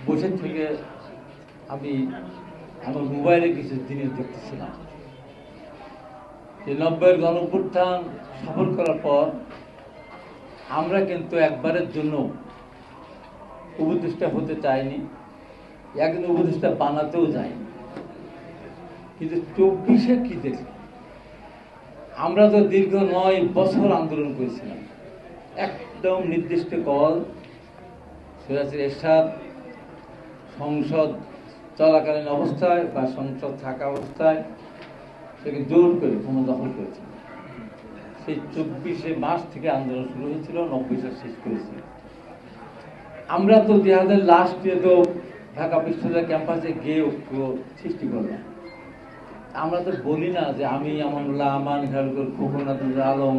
বসে থেকে আমি আমার মোবাইলে কিছু জিনিস দেখতেছিলাম যে 90-এর গণঅভ্যুত্থান সফল করার পর আমরা কিন্তু একবারের জন্য উপদেষ্টা হতে চাইনি, একদিন উপদেষ্টা বানাতেও যাইনি। কিন্তু 24-এ কি দেখি, আমরা তো দীর্ঘ 9 বছর আন্দোলন করেছিলাম। একদম নির্দিষ্ট কল সৈয়দ এরশাদ সংসদ চলাকালীন অবস্থায় বা সংসদ থাকা অবস্থায় সেকে জোর করে ক্ষমতা দখল করেছিল। সেই 24শে মার্চ থেকে আন্দোলন শুরু হয়েছিল, 90 সাল শেষ করেছিল। আমরা তো 2000 লাস্টে তো ঢাকা বিশ্ববিদ্যালয় ক্যাম্পাসে গিয়ে ঐক্য সৃষ্টি করলাম। আমরা তো বলি না যে আমি আমানুল্লাহ আমান, খেয়ালুল খোকন আব্দুল আলম,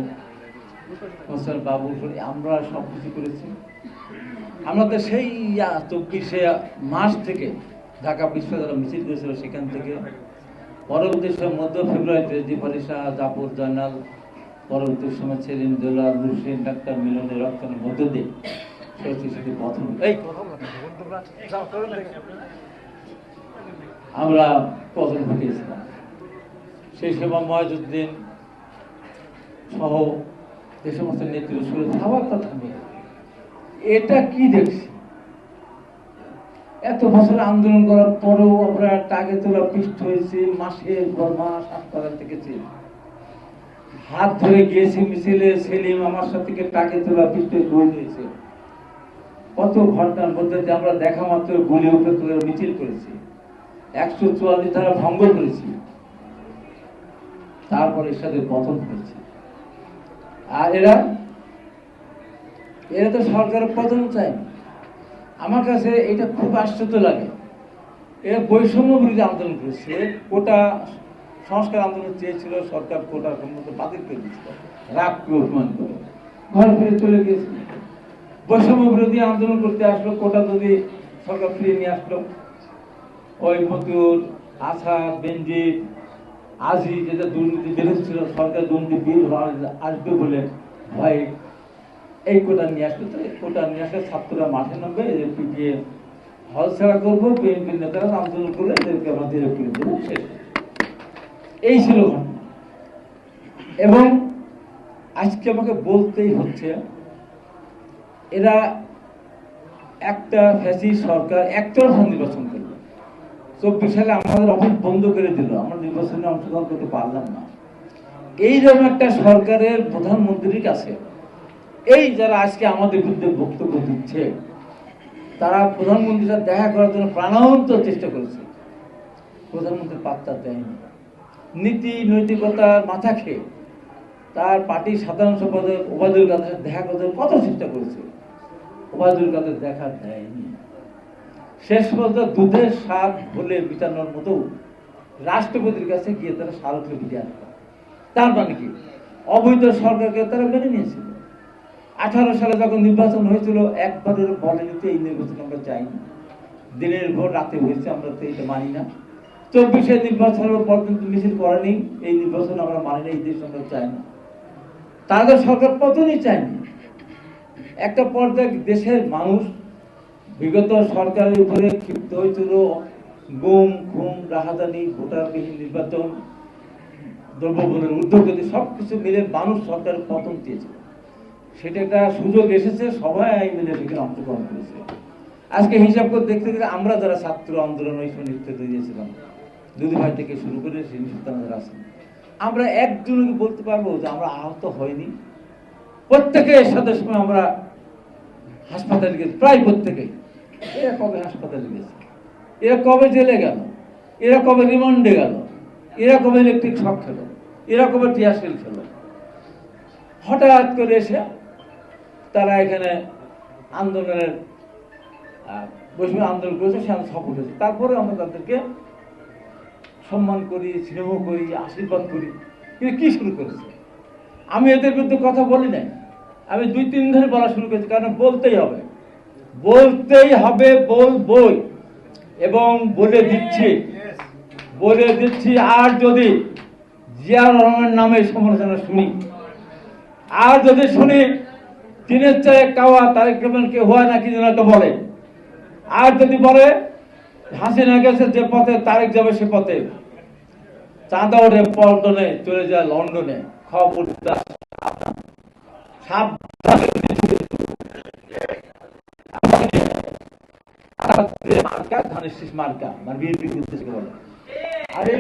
হোসেন বাবু, আমরা সব কিছু করেছি। আমরা তো সেই 24শে মার্চ থেকে ঢাকা বিশ্ববিদ্যালয় মিছিল করেছিল, সেখান থেকে পরবর্তী সময় মধ্য ফেব্রুয়ারিতে জিফারি শাহ, জাফর, জয়নাল, পরবর্তী সময় সেলিম, জোলাল, মুহসিন, ডাক্তার মিলনের রক্তের মধ্য দিয়ে প্রথম আমরা পতন ঘটিয়েছিলাম। সেই সময় ময়জুদ্দিন সহ যে সমস্ত নেতৃত্ব শুরু খাওয়ার কথা নেই। এটা কি দেখছি, এত বছর আন্দোলন করার পরেও আমরা টাকে তোলা পৃষ্ঠ হয়েছি, মাসের পর মাস হাসপাতাল থেকেছি, হাত ধরে গিয়েছি মিছিলে, সেলিম আমার সাথে টাকে তোলা পৃষ্ঠ শহীদ হয়েছে। কত ঘটনার মধ্যে আমরা দেখা মাত্র গুলি উপরে তুলে মিছিল করেছি, 144 ধারা ভঙ্গ করেছি, তারপরে সাথে পতন হয়েছে। আর এরা তো সরকারের পতন চায়নি। আমার কাছে এটা খুব আশ্চর্য লাগে। এরা বৈষম্য বিরোধী আন্দোলন করেছে, কোটা সংস্কার আন্দোলন চেয়েছিল, সরকার কোটা সম্মত বাতিল করে দিয়েছিল, রাগ করে অভিমান করে ঘর ফিরে চলে গিয়েছিল। বৈষম্য বিরোধী আন্দোলন করতে আসলো, কোটা যদি সরকার ফিরিয়ে নিয়ে আসলো, ওই মতিউর, আসাদ, বেনজির, আজি যেটা দুর্নীতি বেরোচ্ছিল, সরকার দুর্নীতি বিল আসবে বলে ভয় এই কোটা নিয়ে আসলো। কোটা নিয়ে আসলে ছাত্ররা মাঠে নামবে, এদেরকে গিয়ে হল ছাড়া করবো, বিএনপি নেতারা আন্দোলন করলে এদেরকে আমরা ধীরে করে দেবো, শেষ। এই ছিল ঘটনা। এবং আজকে আমাকে বলতেই হচ্ছে, এরা একটা ফ্যাসিস্ট সরকার একতরফা নির্বাচন করলো। 24 সালে আমাদের অফিস বন্ধ করে দিল, আমরা নির্বাচনে অংশগ্রহণ করতে পারলাম না। এইরকম একটা সরকারের প্রধানমন্ত্রীর কাছে এই যারা আজকে আমাদের বিরুদ্ধে বক্তব্য দিচ্ছে, তারা প্রধানমন্ত্রীরা দেখা করার জন্য প্রাণান্ত চেষ্টা করেছে, প্রধানমন্ত্রী পাত্তা দেয়নি। নীতি নৈতিকতার মাথা খেয়ে তার পার্টির সাধারণ সম্পাদক ওবায়দুল কাদের দেখা করার কত চেষ্টা করেছে, ওবায়দুল কাদের দেখা দেয়নি। শেষ পর্যন্ত দুধের স্বাদ ভুলে বিটানোর মতো রাষ্ট্রপতির কাছে গিয়ে তারা স্মারকলিপি দিয়ে আসবে। তার মানে কি, অবৈধ সরকারকে তারা মেনে নিয়েছিল। 18 সালে যখন নির্বাচন হয়েছিল, একবারের বলেনি তো এই নির্বাচন আমরা চাইনি, দিনের ভোট রাতে হয়েছে, আমরা তো এটা মানি না। 24-এ নির্বাচনের পর কিন্তু মিছিল করেনি, এই নির্বাচন আমরা মানি না, এই দেশ আমরা চাই না। তাদের সরকার পতনই চায়নি। একটা পর্যায়ে দেশের মানুষ বিগত সরকারের উপরে ক্ষিপ্ত হয়েছিল, গুম খুম রাহাজানি, ভোটারবিহীন নির্বাচন, দ্রব্যমূল্যের ঊর্ধ্বগতি, সবকিছু মিলে মানুষ সরকারের পতন চেয়েছিল। সেটা একটা সুযোগ এসেছে, সবাই মিলে সেখানে অংশগ্রহণ করেছে। আজকে হিসাব করে দেখতে গেলে আমরা যারা ছাত্র আন্দোলন ওই সময় নেতৃত্ব দিয়েছিলাম, দুদু ভাই থেকে শুরু করে যারা আছেন, আমরা একজনকে বলতে পারবো যে আমরা আহত হয়নি। প্রত্যেকে এর সাথে সময় আমরা হাসপাতালে গেছি, প্রায় প্রত্যেকেই। এরা কবে হাসপাতালে গেছে, এরা কবে জেলে গেল, এরা কবে রিমান্ডে গেল, এরা কবে ইলেকট্রিক শক খেলো, এরা কবে টিয়ারশেল খেলো। হঠাৎ করে এসে তারা এখানে আন্দোলনের বৈষম্য আন্দোলন করেছে, সে সফল হয়েছে। তারপরে আমরা তাদেরকে সম্মান করি, স্নেহ করি, আশীর্বাদ করি। কিন্তু কি শুরু করেছে, আমি এদের বিরুদ্ধে কথা বলি নাই, আমি 2-3 দিন ধরে বলা শুরু করেছি, কারণ বলতেই হবে, বলবই। এবং বলে দিচ্ছি, আর যদি জিয়াউর রহমানের নামে সমালোচনা শুনি, আর যদি শুনি 3-এর চায়ে কাওয়া তারেক রহমানকে হয় না কি যেন একটা বলে, আর যদি বলে হাসিনা গেছে যে পথে তারেক যাবে সে পথে, চাঁদা ওঠে পল্টনে চলে যায় লন্ডনে, খবরদার সাবধানে মার্কা ধানের শীষ মার্কা মানে বিএনপি উদ্দেশ্যে বলে। আরে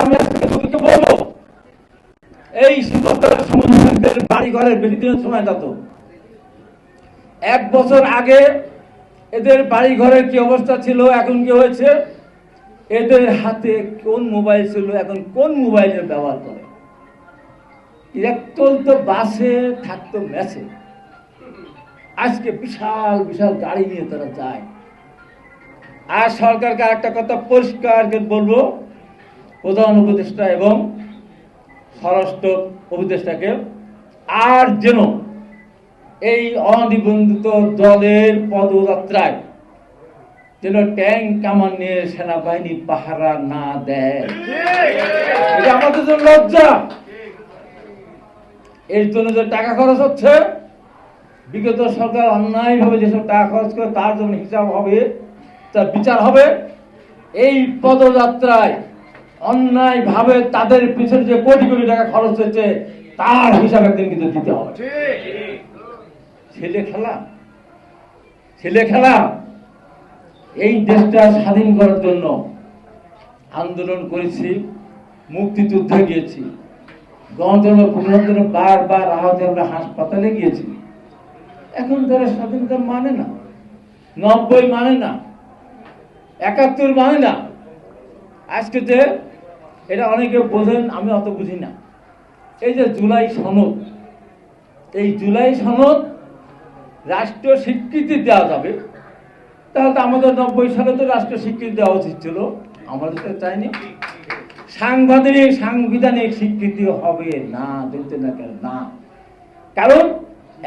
আমি আজকে বলবো এই সমুদ্রের বাড়ি ঘরের বেশি দিনের সময় যেত, 1 বছর আগে এদের বাড়ি ঘরের কি অবস্থা ছিল, এখন কি হয়েছে, এদের হাতে কোন মোবাইল ছিল, এখন কোন মোবাইলের ব্যবহার করে। একতল তো বাসে থাকতো ম্যাচে, আজকে বিশাল বিশাল গাড়ি নিয়ে তারা যায়। আর সরকারকে একটা কথা পরিষ্কার বলবো, প্রধান উপদেষ্টা এবং স্বরাষ্ট্র উপদেষ্টাকে, আর যেন এই অনিবন্ধিত দলের পদযাত্রায় যেন ট্যাঙ্ক কামান নিয়ে সেনাবাহিনী পাহারা না দেয়। এটা আমাদের জন্য লজ্জা। এর জন্য যে টাকা খরচ হচ্ছে, বিগত সরকার অন্যায় ভাবে যেসব টাকা খরচ করে তার জন্য হিসাব হবে, তার বিচার হবে। এই পদযাত্রায় অন্যায় ভাবে তাদের পিছনে যে কোটি কোটি টাকা খরচ হয়েছে তার হিসাব একদিন কিন্তু দিতে হবে। ছেলে খেলা এই দেশটা স্বাধীন করার জন্য আন্দোলন করেছি, মুক্তিযুদ্ধে গিয়েছি, গণতন্ত্র পুনরুদ্ধারে বারবার আহত আমরা হাসপাতালে গিয়েছি। এখন তারা স্বাধীনতা মানে না, 90 মানে না, 71 মানে না। আজকে যে এটা অনেকে বোঝেন, আমি অত বুঝি না। এই যে জুলাই সনদ, এই জুলাই সনদ রাষ্ট্রীয় স্বীকৃতি দেওয়া যাবে, তাহলে তো আমাদের 90 সালে তো রাষ্ট্রীয় স্বীকৃতি দেওয়া উচিত ছিল, আমাদের তো চাইনি। সাংবিধানিক স্বীকৃতি হবে না, বলতে না কেন না, কারণ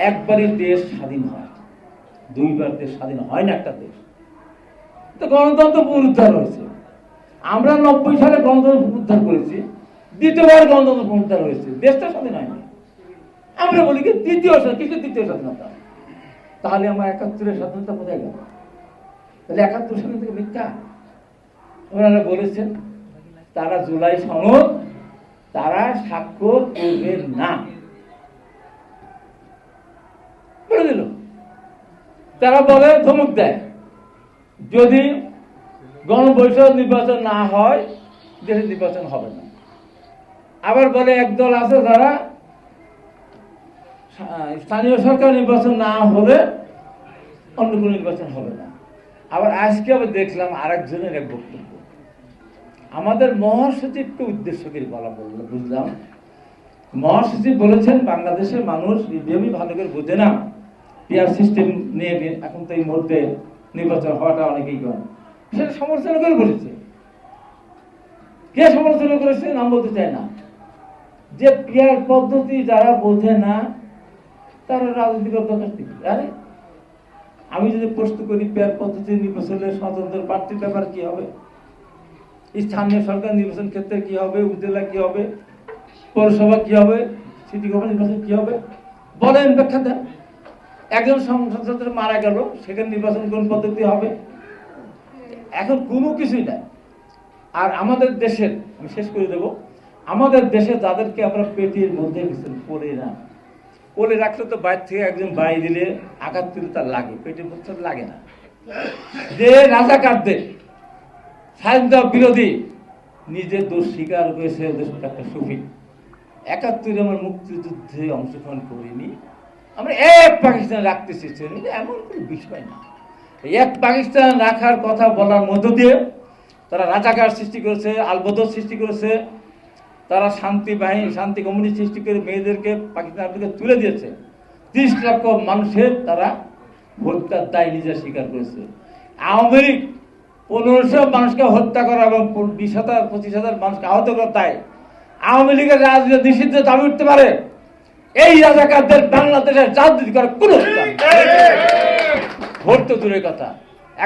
একবারই দেশ স্বাধীন হয়, 2বার দেশ স্বাধীন হয় না একটা দেশ। তো গণতন্ত্র পুনরুদ্ধার হয়েছে, আমরা 90 সালে গণতন্ত্র পুনরুদ্ধার করেছি, 2বার গণতন্ত্র পুনরুদ্ধার হয়েছে, দেশটা স্বাধীন হয়নি। আমরা বলি কি দ্বিতীয় স্বাধীনতা, তাহলে আমরা 71-এর স্বাধীনতা কোথায় গেল? তাহলে 71 সাল থেকে মিথ্যা। ওনারা বলেছেন তারা জুলাই সনদ তারা স্বাক্ষর করবেন না, বলে দিল। তারা বলে, ধমক দেয়, যদি গণপরিষদ নির্বাচন না হয় দেশের নির্বাচন হবে না। আবার বলে একদল আছে যারা স্থানীয় সরকার নির্বাচন না হলে অন্য কোনো নির্বাচন হবে না। আবার আজকে আবার দেখলাম আরেকজনের এক বক্তব্য, আমাদের মহাসচিবকে উদ্দেশ্য করে বলা বললো, বুঝলাম মহাসচিব বলেছেন বাংলাদেশের মানুষ ইভিএমই ভালো করে বোঝে না, পিআর সিস্টেম নিয়ে এখন তো এই মুহূর্তে নির্বাচন হওয়াটা অনেকেই করে, সেটা সমালোচনা করে বলেছে। কে সমালোচনা করেছে নাম বলতে চায় না, যে পিআর পদ্ধতি যারা বোঝে না তারা রাজনীতি করতে পারছে। আরে আমি যদি প্রশ্ন করি পিআর পদ্ধতি নির্বাচনে স্বতন্ত্র প্রার্থীর ব্যাপার কি হবে, স্থানীয় সরকার নির্বাচন ক্ষেত্রে কি হবে, উপজেলা কি হবে, পৌরসভা কি হবে, সিটি কর্পোরেশন নির্বাচন কি হবে, বলেন, ব্যাখ্যা দেন। একজন সংসদ সদস্য মারা গেল, সেখানে নির্বাচন কোন পদ্ধতি হবে, এখন কোনো কিছুই নাই। আর আমাদের দেশের, আমি শেষ করে দেব, আমাদের দেশে যাদেরকে আমরা পেটির মধ্যে পড়ে না, কোলে রাখলে তো বাইরে থেকে একজন বাড়ি দিলে আঘাত দিলে তার লাগে, পেটের মধ্যে লাগে না। যে রাজাকারদের স্বাধীনতা বিরোধী নিজে দোষ স্বীকার করেছে, একটা শফিক, 71 আমার মুক্তিযুদ্ধে অংশগ্রহণ করিনি, আমরা এক পাকিস্তান রাখতে চেয়েছি, এমন কোনো বিষয় না। এক পাকিস্তান রাখার কথা বলার মধ্য দিয়ে তারা রাজাকার সৃষ্টি করেছে, আলবদর সৃষ্টি করেছে, তারা শান্তি বাহিনী, শান্তি কমিটি সৃষ্টি করে মেয়েদেরকে পাকিস্তানের দিকে তুলে দিয়েছে। 30 লক্ষ মানুষের তারা হত্যার দায় নিজে স্বীকার করেছে। আওয়ামী লীগ 1500 মানুষকে হত্যা করা এবং 20,000-25,000 মানুষকে আহত করার দায় আওয়ামী লীগের রাজনীতি নিষিদ্ধ দাবি উঠতে পারে। এই রাজাকারদের বাংলাদেশের রাজনীতি করার কোনো ভোট তো দূরের কথা।